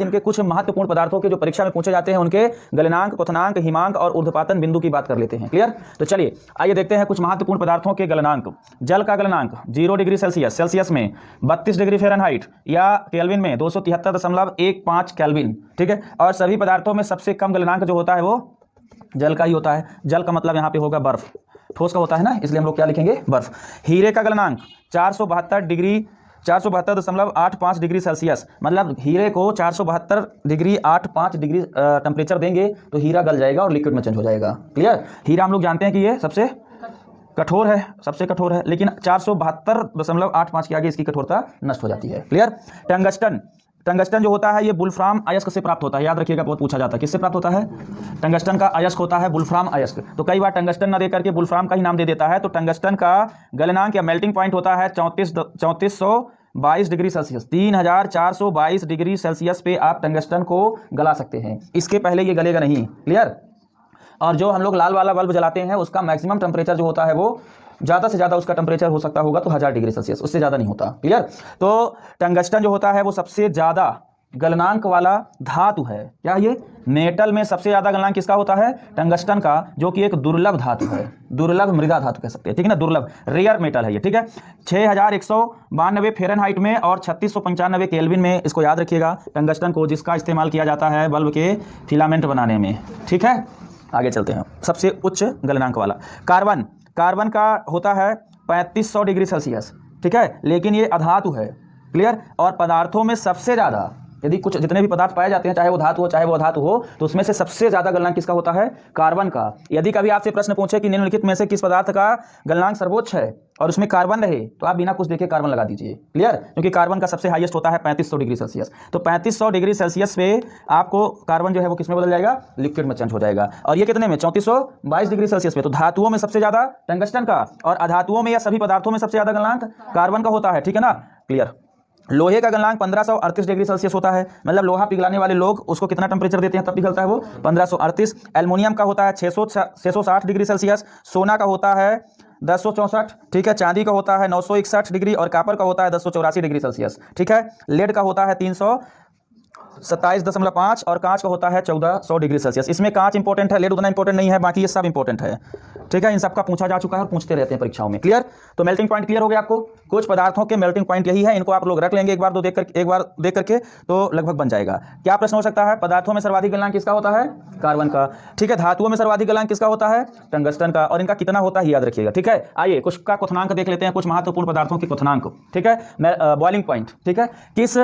इनके कुछ महत्वपूर्ण पदार्थों के जो परीक्षा में पूछे जाते हैं उनके गलनांक, क्वथनांक, हिमांक और ऊर्ध्वपातन बिंदु की बात कर लेते हैं। क्लियर? तो चलिए आइए देखते हैं कुछ महत्वपूर्ण पदार्थों के गलनांक। जल का गलनांक 0 डिग्री सेल्सियस में 32 डिग्री फ़ारेनहाइट या केल्विन में 273.15 केल्विन। ठीक है, और सभी पदार्थों में सबसे कम गलनांक जो होता है वो जल का ही होता है। जल का मतलब यहाँ पे होगा बर्फ, ठोस का होता है ना, इसलिए हम लोग क्या लिखेंगे? बर्फ। हीरे का गलनांक 472.85 डिग्री सेल्सियस, मतलब हीरे को 472.85 डिग्री टेम्परेचर देंगे तो हीरा गल जाएगा और लिक्विड में चेंज हो जाएगा। क्लियर? हीरा हम लोग जानते हैं कि ये सबसे कठोर है, लेकिन 472.85 के आगे इसकी कठोरता नष्ट हो जाती है। क्लियर? टंगस्टन जो होता है ये वुल्फ्राम अयस्क से प्राप्त होता है। याद रखिएगा, बहुत पूछा जाता है किससे प्राप्त होता है? टंगस्टन का अयस्क होता है वुल्फ्राम अयस्क। तो कई बार टंगस्टन न देकर के वुल्फ्राम का ही नाम दे देता है। तो टंगस्टन का गलनांक या मेल्टिंग पॉइंट होता है 3422 डिग्री सेल्सियस। 3422 डिग्री सेल्सियस पे आप टंगस्टन को गला सकते हैं, इसके पहले ये गलेगा नहीं। क्लियर? और जो हम लोग लाल वाला बल्ब जलाते हैं उसका मैक्सिमम टेम्परेचर जो होता है वो ज़्यादा से ज़्यादा उसका टेम्परेचर हो सकता होगा तो 1000 डिग्री सेल्सियस, उससे ज़्यादा नहीं होता। क्लियर? तो टंगस्टन जो होता है वो सबसे ज़्यादा गलनांक वाला धातु है। क्या ये? मेटल में सबसे ज़्यादा गलनांक किसका होता है? टंगस्टन का, जो कि एक दुर्लभ धातु है, दुर्लभ मृदा धातु कह सकते हैं। ठीक है ना, दुर्लभ रेयर मेटल है ये। ठीक है, 6192 फ़ारेनहाइट में और 3695 केल्विन में, इसको याद रखिएगा टंगस्टन को, जिसका इस्तेमाल किया जाता है बल्ब के फिलामेंट बनाने में। ठीक है, आगे चलते हैं। सबसे उच्च गलनांक वाला कार्बन का होता है 3500 डिग्री सेल्सियस। ठीक है, लेकिन ये अधातु है। क्लियर? और पदार्थों में सबसे ज़्यादा, यदि कुछ जितने भी पदार्थ पाए जाते हैं, चाहे वो धातु हो चाहे वो अधातु हो, तो उसमें से सबसे ज़्यादा गलनांक किसका होता है? कार्बन का। यदि कभी आपसे प्रश्न पूछे कि निम्नलिखित में से किस पदार्थ का गलनांक सर्वोच्च है और उसमें कार्बन रहे, तो आप बिना कुछ देखे कार्बन लगा दीजिए। क्लियर? क्योंकि कार्बन का सबसे हाईएस्ट होता है 3500 डिग्री सेल्सियस। तो 3500 डिग्री सेल्सियस पे आपको कार्बन जो है वो किस में बदल जाएगा? लिक्विड में चेंज हो जाएगा। और ये कितने में? 3422 डिग्री सेल्सियस पे। तो धातुओं में सबसे ज़्यादा टंगस्टन का और अधातुओं में या सभी पदार्थों में सबसे ज़्यादा गलनांक कार्बन का होता है। ठीक है ना? क्लियर? लोहे का गलनांक 1538 डिग्री सेल्सियस होता है, मतलब लोहा पिघलाने वाले लोग उसको कितना टेम्परेचर देते हैं तब पिघलता है वो? 1538। एल्युमिनियम का होता है 660 डिग्री सेल्सियस। सोना का होता है 1064। ठीक है, चांदी का होता है 961 डिग्री और कॉपर का होता है 1084 डिग्री सेल्सियस। ठीक है, लेड का होता है 327.5 और कांच का होता है 1400 डिग्री सेल्सियस। इसमें कांच इंपॉर्टेंट है, लेड उतना इंपॉर्टेंट नहीं है, बाकी ये सब इंपॉर्टेंट है। ठीक है, इन सब का पूछा जा चुका है और पूछते रहते हैं परीक्षाओं में। क्लियर? तो मेल्टिंग पॉइंट क्लियर हो गया आपको? कुछ पदार्थों के मेल्टिंग पॉइंट यही है, इनको आप लोग रख लेंगे एक बार देख करके तो लगभग बन जाएगा। क्या प्रश्न हो सकता है? पदार्थों में सर्वाधिक गलनांक किसका होता है? कार्बन का। ठीक है, धातुओं में सर्वाधिक गलनांक किसका होता है? टंगस्टन का। और इनका कितना होता है याद रखिएगा। ठीक है, आइए कुछ का क्वथनांक देख लेते हैं, कुछ महत्वपूर्ण पदार्थों के क्वथनांक। ठीक है, बॉइलिंग पॉइंट। ठीक है, जिस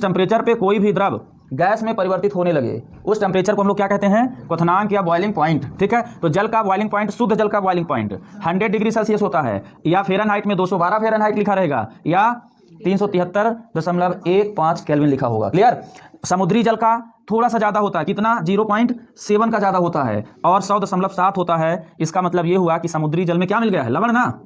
टेम्परेचर पे कोई भी द्रव गैस में परिवर्तित होने लगे उस टेम्परेचर को हम लोग क्या कहते हैं? क्वथनांक या बॉइलिंग पॉइंट। ठीक है, तो जल का बॉइलिंग पॉइंट, शुद्ध जल का बॉइलिंग पॉइंट 100 डिग्री सेल्सियस होता है, या फ़ारेनहाइट में 212 फ़ारेनहाइट लिखा रहेगा, या 373.15 केल्विन लिखा होगा। क्लियर? समुद्री जल का थोड़ा सा ज़्यादा होता है, कितना? 0.7 का ज़्यादा होता है और 100.7 होता है। इसका मतलब ये हुआ कि समुद्री जल में क्या मिल गया है? लवण ना,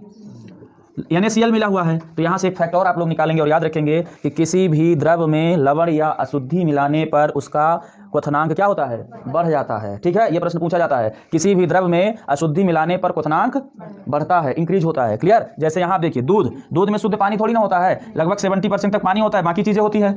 NaCl मिला हुआ है। तो यहाँ से एक फैक्ट और आप लोग निकालेंगे और याद रखेंगे कि किसी भी द्रव में लवण या अशुद्धि मिलाने पर उसका क्वथनांक क्या होता है? बढ़ जाता है। ठीक है, ये प्रश्न पूछा जाता है, किसी भी द्रव में अशुद्धि मिलाने पर क्वथनांक बढ़ता है, इंक्रीज होता है। क्लियर? जैसे यहाँ देखिए, दूध में शुद्ध पानी थोड़ी ना होता है, लगभग 70% तक पानी होता है, बाकी चीज़ें होती है।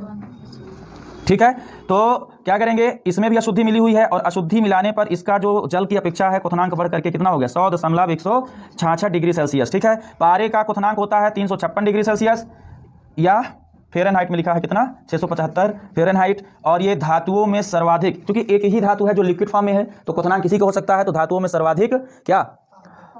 ठीक है, तो क्या करेंगे? इसमें भी अशुद्धि मिली हुई है और अशुद्धि मिलाने पर इसका जो जल की अपेक्षा है क्वथनांक बढ़ करके कितना हो गया? 100.166 डिग्री सेल्सियस। ठीक है, पारे का क्वथनांक होता है 356 डिग्री सेल्सियस, या फ़ारेनहाइट में लिखा है कितना? 675 फ़ारेनहाइट। और ये धातुओं में सर्वाधिक, क्योंकि एक ही धातु है जो लिक्विड फॉर्म में है, तो क्वथनांक किसी का हो सकता है, तो धातुओं में सर्वाधिक क्या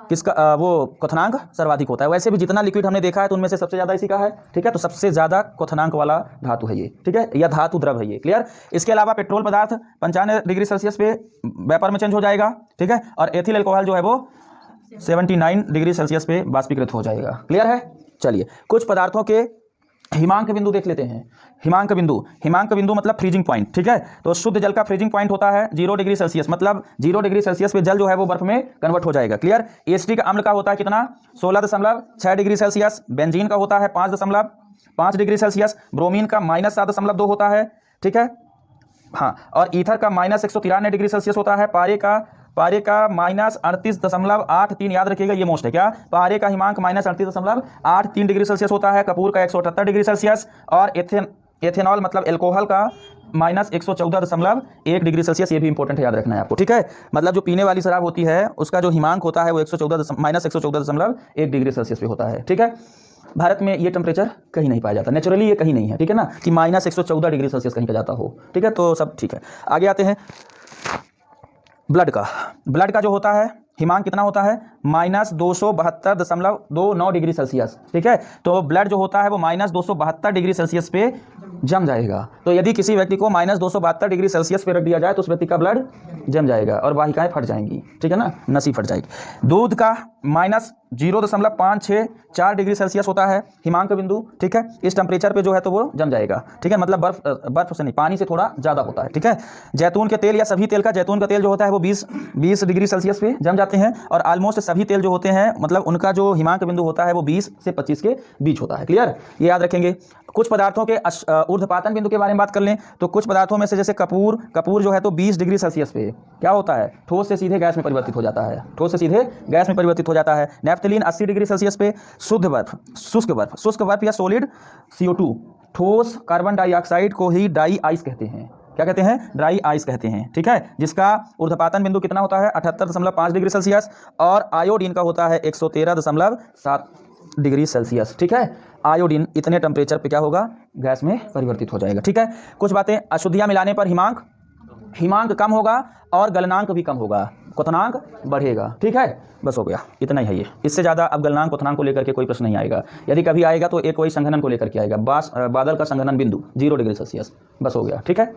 किसका वो क्वथनांक सर्वाधिक होता है। वैसे भी जितना लिक्विड हमने देखा है तो उनमें से सबसे ज़्यादा इसी का है। ठीक है, तो सबसे ज़्यादा क्वथनांक वाला धातु है ये। ठीक है, या धातु द्रव है ये। क्लियर? इसके अलावा पेट्रोल पदार्थ 95 डिग्री सेल्सियस पे वेपर में चेंज हो जाएगा। ठीक है, और एथिल अल्कोहल जो है वो 79 डिग्री सेल्सियस पे बाष्पीकृत हो जाएगा। क्लियर है? चलिए कुछ पदार्थों के हिमांक बिंदु देख लेते हैं। हिमांक बिंदु मतलब फ्रीजिंग पॉइंट। ठीक है, तो शुद्ध जल का फ्रीजिंग पॉइंट होता है 0 डिग्री सेल्सियस, मतलब 0 डिग्री सेल्सियस पे जल जो है वो बर्फ में कन्वर्ट हो जाएगा। क्लियर? एसिटिक अम्ल का होता है कितना? 16.6 डिग्री सेल्सियस। बेंजीन का होता है 5.5 डिग्री सेल्सियस। ब्रोमीन का -7.2 होता है। ठीक है, हाँ, और ईथर का -193 डिग्री सेल्सियस होता है। पारे का -38.83, याद रखिएगा, ये मोस्ट है। क्या? पारे का हिमांक -38.83 डिग्री सेल्सियस होता है। कपूर का 178 डिग्री सेल्सियस। और एथेनॉल मतलब एल्कोहल का -114.1 डिग्री सेल्सियस, ये भी इंपॉर्टेंट है, याद रखना है आपको, ठीक है। मतलब जो पीने वाली शराब होती है उसका जो हिमांक होता है वो -114.1 डिग्री सेल्सियस पे होता है, ठीक है। भारत में ये टेम्परेचर कहीं नहीं पाया जाता, नेचुरली ये कहीं नहीं है, ठीक है ना, कि -114 डिग्री सेल्सियस कहीं पे जाता हो, ठीक है। तो सब ठीक है। आगे आते हैं ब्लड का जो होता है हिमांक कितना होता है, -272.29 डिग्री सेल्सियस, ठीक है। तो ब्लड जो होता है वो -272 डिग्री सेल्सियस पे जम जाएगा। तो यदि किसी व्यक्ति को -272 डिग्री सेल्सियस पे रख दिया जाए तो उस व्यक्ति का ब्लड जम जाएगा और वाहिकाएं फट जाएंगी, ठीक है ना, नसी फट जाएगी। दूध का -0.564 डिग्री सेल्सियस होता है हिमांक बिंदु, ठीक है। इस टेम्परेचर पे जो है तो वो जम जाएगा, ठीक है, मतलब बर्फ से नहीं, पानी से थोड़ा ज़्यादा होता है, ठीक है। जैतून के तेल या सभी तेल का, जैतून का तेल जो होता है वो 20 डिग्री सेल्सियस पे जम जाते हैं, और ऑलमोस्ट सभी तेल जो होते हैं मतलब उनका जो हिमांक बिंदु होता है वो 20 से 25 के बीच होता है, क्लियर, ये याद रखेंगे। कुछ पदार्थों के ऊर्ध्वपातन बिंदु के बारे में बात कर लें तो कुछ पदार्थों में से जैसे कपूर जो है तो 20 डिग्री सेल्सियस पे क्या होता है, ठोस से सीधे गैस में परिवर्तित हो जाता है, ठोस से सीधे गैस में परिवर्तित हो जाता है। नैफ्थलीन 80 डिग्री सेल्सियस पे, शुद्ध बर्फ, शुष्क बर्फ या सॉलिड CO2, ठोस कार्बन डाइऑक्साइड को ही ड्राई आइस कहते हैं, क्या कहते हैं, ड्राई आइस कहते हैं, ठीक है, जिसका ऊर्ध्वपातन बिंदु कितना होता है 78.5 डिग्री सेल्सियस, और आयोडीन का होता है 113.7 डिग्री सेल्सियस, ठीक है। आयोडीन इतने टेम्परेचर पे क्या होगा, गैस में परिवर्तित हो जाएगा, ठीक है। कुछ बातें, अशुद्धियां मिलाने पर हिमांक कम होगा और गलनांक भी कम होगा, क्वथनांक बढ़ेगा, ठीक है। बस हो गया, इतना ही है ये, इससे ज़्यादा अब गलनांक क्वथनांक को लेकर के कोई प्रश्न नहीं आएगा। यदि कभी आएगा तो एक कोई संघनन को लेकर के आएगा, बादल का संघनन बिंदु 0 डिग्री सेल्सियस, बस हो गया, ठीक है।